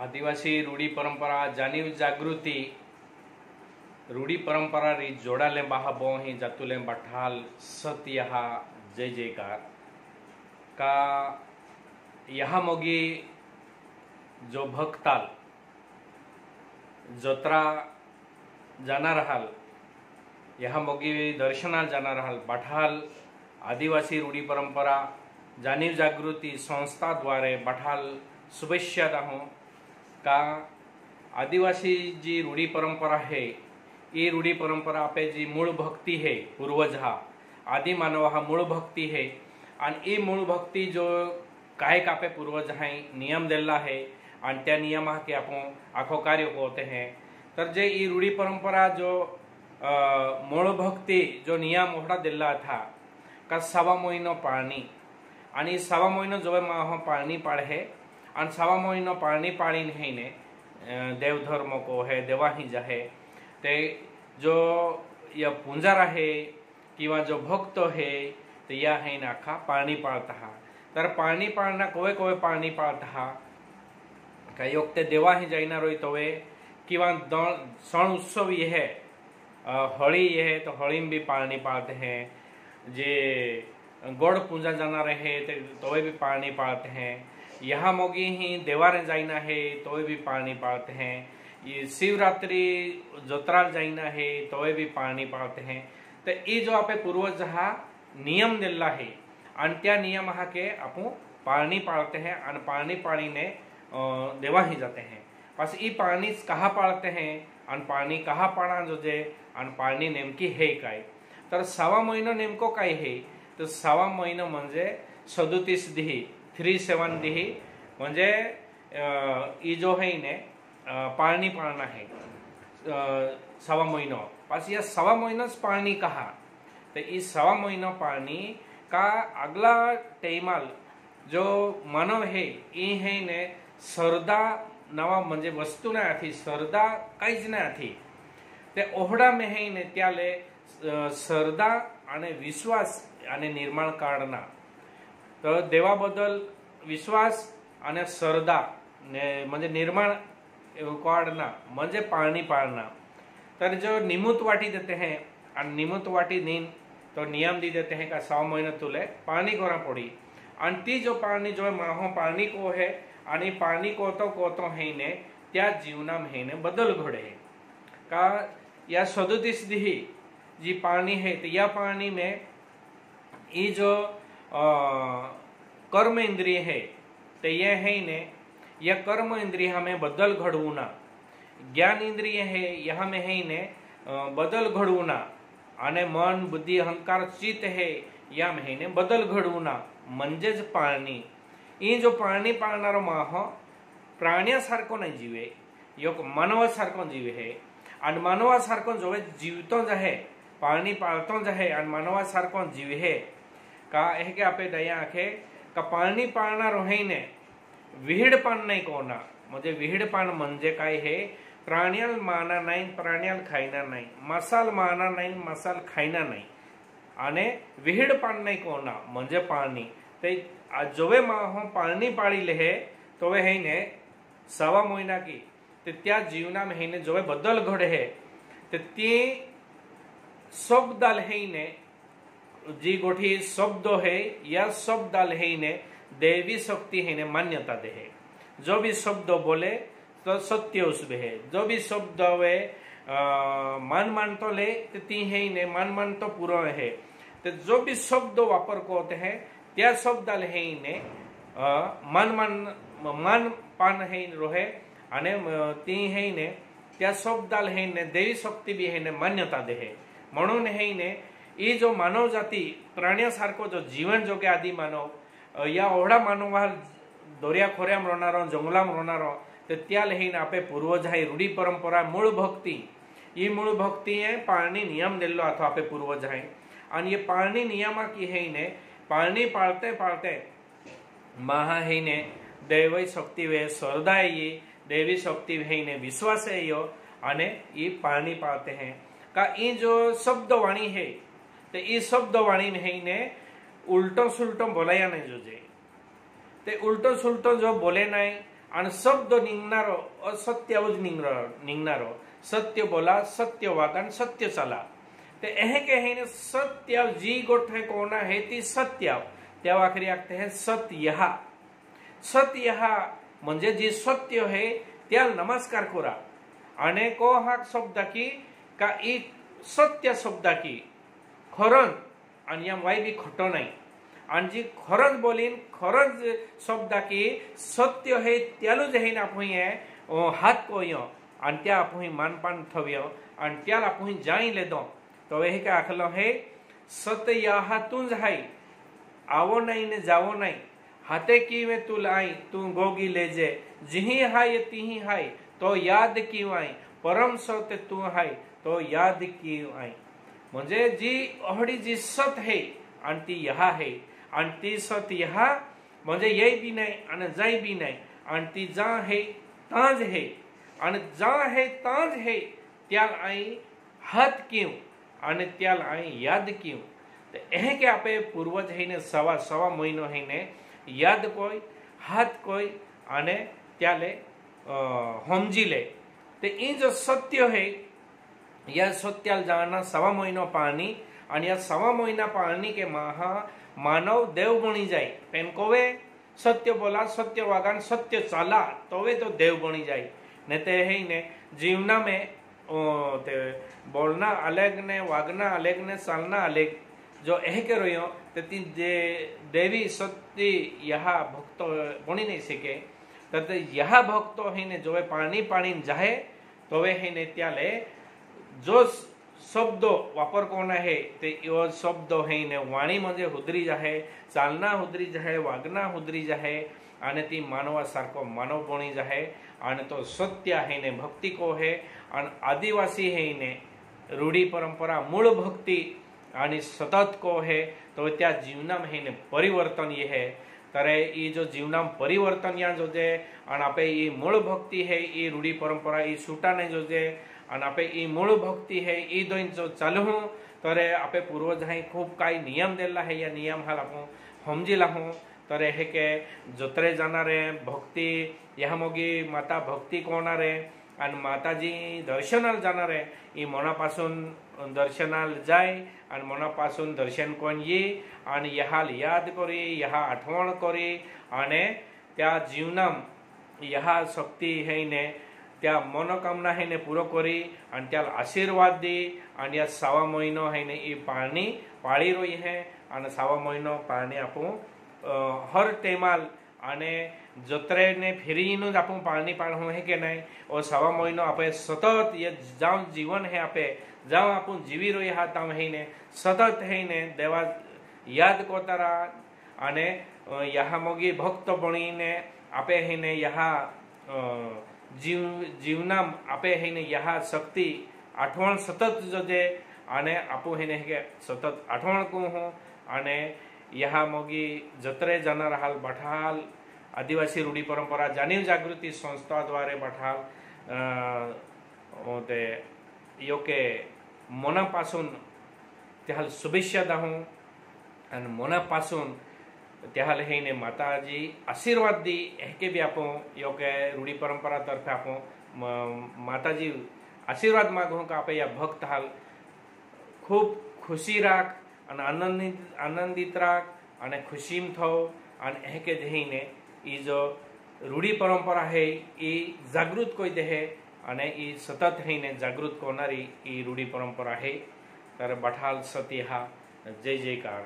आदिवासी रूढ़ी परंपरा जानी जागृति रूढ़ी परंपरा री जोड़ाले बाहा बोही जातुले बठाल सत्य जय जयकार का यहाँ मोगी जो भक्ताल जोत्रा जाना रहल यहाँ मोगी दर्शनाल जाना रहल बठाल आदिवासी रूढ़ी परंपरा जानीव जागृति संस्था द्वारे बठाल शुभेच्छा रहूं का आदिवासी जी रूढ़ी परंपरा है ये रूढ़ी परंपरा पे जी मूल भक्ति है पूर्वज हा आदि मानव हा मूल भक्ति है आणि ये मूल भक्ति जो काय का पे पूर्वज हाय नियम दिला है आणि त्या नियम हा के आपण आखो कार्य होते हैं तर जे ये रूढ़ी परंपरा जो मूल भक्ति जो नियम ओढा दिला था का 6 महिनो पाळणी आणि 6 महिनो जो माह पाळणी पाळे आणि 6 महिनो पाळणी पाळीन है ने देवधर्म को है देवाही जाहे ते जो या पुंजारा है किंवा जो भक्त है ते या है नाखा पाळणी पाळता हा तर पाळणी पाळना कोवे कोवे पाळणी पाळता हा काही वक्ते देवाही जाईना रोई तोवे किंवा सण उत्सव ये है होली ये है तो होली में भी पाळणी पाळते हैं जे गोड़ पूजा जाना रहे तो भी पाळणी पाळते हैं यहाँ मोगी ही देवारे जाइना है तो भी पाळणी पाळते हैं ये शिवरात्रि जोत्राल जाइना है तो भी पाळणी पाळते हैं तो ये जो आपे पूर्वज हा नियम दिला है आणि त्या नियम हा के आपू पाळणी पाळते हैं आणि पाळणी पाळीने देवा ही जाते हैं बस ई पाळणी कहा पाळते हैं आणि पाळणी कहा पाळा जो जे आणि पाळणी नेमकी है काय तर 6 महिनो नेमको काय है तो 6 महिनो म्हणजे 37 दिही 37 दिही म्हणजे ई जो है ने पाळणी पाळना है 6 महिनो बस ये 6 महिनोच पाळणी कहा तो ये 6 महिनो पाळणी का अगला टाइमाल जो मानव है ये है ने सरदा नवा म्हणजे वस्तु ना थी सरदा काहीच ना थी ते ओहडा में है ने त्याले सरदा आणि विश्वास आणि निर्माण काढना तर देवाबद्दल विश्वास आणि सरदा म्हणजे निर्माण काढना म्हणजे पाळणी पाळना तर जो निमुत वाटी देते हैं और निमुत वाटी नीन तो नियम दी देते हैं का 6 महीने तुले पाळणी करा पड़ी आणि ती जो पाळणी जो माहो पाळणी को है आणि पाळणी को है ने त्या जीवना में ने बदल घडे का या 37 दिही जी पाळणी है तो या पाळणी में ये जो कर्म इंद्रिय है तो ये है ने यह कर्म इंद्रिय हमें बदल घडवूना ज्ञान इंद्रिय है यह में है ने बदल घडवूना आने मन बुद्धि अहंकार चित्त है या में है ने बदल घडवूना म्हणजेच पाळणी ये जो पाळणी पाळणारो माह प्राण्यासारखो नाही जीवे यो मानवासारखो जीवे है आणि मानवासारखो जो जीवतो जहे पाळणी पाळतो जहे आणि मानवासारखो जीव है का है के आपे दया आखे का पाळणी पाळणारो है ने विहिडपान नाही कोना म्हणजे विहिडपान म्हणजे काय है प्राण्याल माना नाही प्राण्याल खायना नाही मसाल माना नाही मसाल खायना नाही आणि विहिडपान नाही कोना म्हणजे पाळणी ते जोवे माहो पाळणी पाळीले है तो है ने 6 महीना की ते त्या जीवना में है ने जोवे बदल घडे है ते ती शब्दाल है ने जी गोठी शब्द है या शब्दाल है ने देवी शक्ति है ने मान्यता दे है जो भी शब्द बोले तो सत्य उसमें है जो भी शब्द वे मान तो ले तो ती है ने मान तो पूरा है तो जो भी शब्द वापर को होते हैं त्या शब्दाल है ने मान पान है रोहे आने ती है ने त्या शब्दाल है ने देवी शक्ति भी है ने मान्यता दे है म्हणून है ने ये जो मानव जाती प्राण्यासारखो जो जीवन जोगे आदि मानव या ओढा मानव दोरिया खोऱ्याम रोनारो जंगलाम रोनारो तो त्या लहीन आपे पूर्वज है रूढ़ी परंपरा मूल भक्ति ये मूल भक्ति है पाळणी नियम दिल्लो अथवा आपे पूर्वज है आणि ये पाळणी नियमा की है ने पाळणी पाळते पाळते महा है ने दैवी शक्ति वे सरदाय ये देवी शक्ति है ने विश्वास है यो आने ये पाळणी पाळते हैं का ये जो शब्द वाणी है तो ये शब्द वाणी में है ने उल्टो सुल्टो बोलाया नहीं जो जे ते उल्टो सुल्टो जो बोले नहीं आणि शब्द निघणारो असत्यावच निघणारो, सत्य बोला, सत्य वागा आणि सत्य चला. ते के है सत्य जी गोष्ट कोण आहे ती सत्य, त्या आखरी आखते है सत्य. सत्य म्हणजे जी सत्य है त्या नमस्कार करा. आणि को हा शब्द की का ई सत्य शब्द की खरंच आणि या वाई बी खोटो नाही. आणि जी खरंच बोलीन खरंच शब्द की सत्य है त्यालूच है ना आपण हात कोयो आणि त्या आपण मानपान थव्य आणि त्याला आपण जाई ले दो. तो हे का आखलो है सत्य या तुझ हाय, आवो नहीं ने जावो नहीं, हाथे की में तू लाई तू गोगी ले जे, जिही हाय तिही हाय तो याद क्यों आई, परम सत्य तू हाय तो याद क्यों आई. म्हणजे जी अहडी जी सत है आणि ती यहा है आणि ती सत यहा म्हणजे येई बी नाही आणि जाई बी नाही आणि ती जा है ताज है आणि जा है ताज है त्याल आई हाथ क्यों અને त्याल आई याद क्यों. तो एह के आपे पूर्वज है ने सवा सवा महीनो है ने याद कोई हाथ कोई आने त्याले समझी ले. ते ई जो सत्य है या सत्याल जाना सवा महीनो पानी आणि या सवा महीना पानी के महा मानव देव बनी जाए. पेन कोवे सत्य बोला, सत्य वागा, सत्य चाला तोवे तो देव बनी जाए. ने ते है ने जीवना में ते बोलना अलग ने वागना अलग ने चालना अलग जो एह के रहो ते ती देवी सत्य यहा भक्त बनी नहीं सके. तो यहा भक्त है ने जो पानी पानी जाहे तो वे है ने त्याले जो शब्द वापर कोण आहे ते यो शब्द है ने वाणी म्हणजे हुदरी जाहे, चालना हुदरी जाहे, वागना हुदरी जाहे आणि ती मानवा सारखो मानव बनी जाहे. आणि तो सत्य है ने भक्ति को है आणि आदिवासी है ने रूढ़ी परंपरा मूळ भक्ति आणि सतत को है. तो त्या जीवनाम है ने परिवर्तन ये है. तरे ये जो जीवनाम परिवर्तन या जो जे आणि आपे ये मूळ भक्ति है ये रूढ़ी परंपरा ये सूटा ने जो जे आणि आपे ये मूळ भक्ति है ये दोन जो चालू तरे आपे पूर्वज है खूब काही नियम दिला है. या नियम हाल आपण समजिला हूँ. तरे हे के जोतरे जाणारे भक्ति या मोगी माता भक्ति कोणारे आणि माताजी दर्शनाला जाणारे ई मनापासून दर्शनाला जाय आणि मनापासून दर्शन कोण ये आणि यहाल याद करी यहा आठवण करी आणि त्या जीवनाम यहा शक्ती है ने त्या मनोकामना है ने पूरो करी आणि त्याला आशीर्वाद दी. आणि या सवा महीनो है ने ई पाणी पाळी रही है आणि सवा महीनो पाणी आपण हर टेमाल અને જત્રેને ફેરીનું જ આપણું પાણી પાડવું હે કે નહીં. और सवा महीनो आपे सतत ये जाऊं जीवन है आपे जाऊं आपण जीवी रही हा ताम है ने सतत है ने देवा याद कोतारा અને यहा मोगी भक्त बनी ने आपे है ने यहा जीवना आपे है ने यहा शक्ति आठवण सतत जजे અને आपू है ने के सतत आठवण को हूँ. અને यहा मोगी जत्रे जाणार हाल बठाल आदिवासी रूढ़ी परंपरा जाणीव जागृती संस्था द्वारे बठाल ते योके मनापासून त्याल शुभेच्छा दाहूं आणि मनापासून त्याल हे ने माताजी आशीर्वाद दी. हेके भी आपण योके रूढ़ी परंपरा तर्फे आपण माताजी आशीर्वाद मागू का आपे या भक्त हाल खूब खुशी राख અને આનંદિત રાખ અને ખુશીમ થો. અને એ કે જઈને એ જો રૂઢી પરંપરા હે એ જાગૃત કોઈ દે અને એ સતત થઈને જાગૃત કોનારી એ રૂઢી પરંપરા હે. ત્યારે બઠાલ સતીહા જય જયકાર.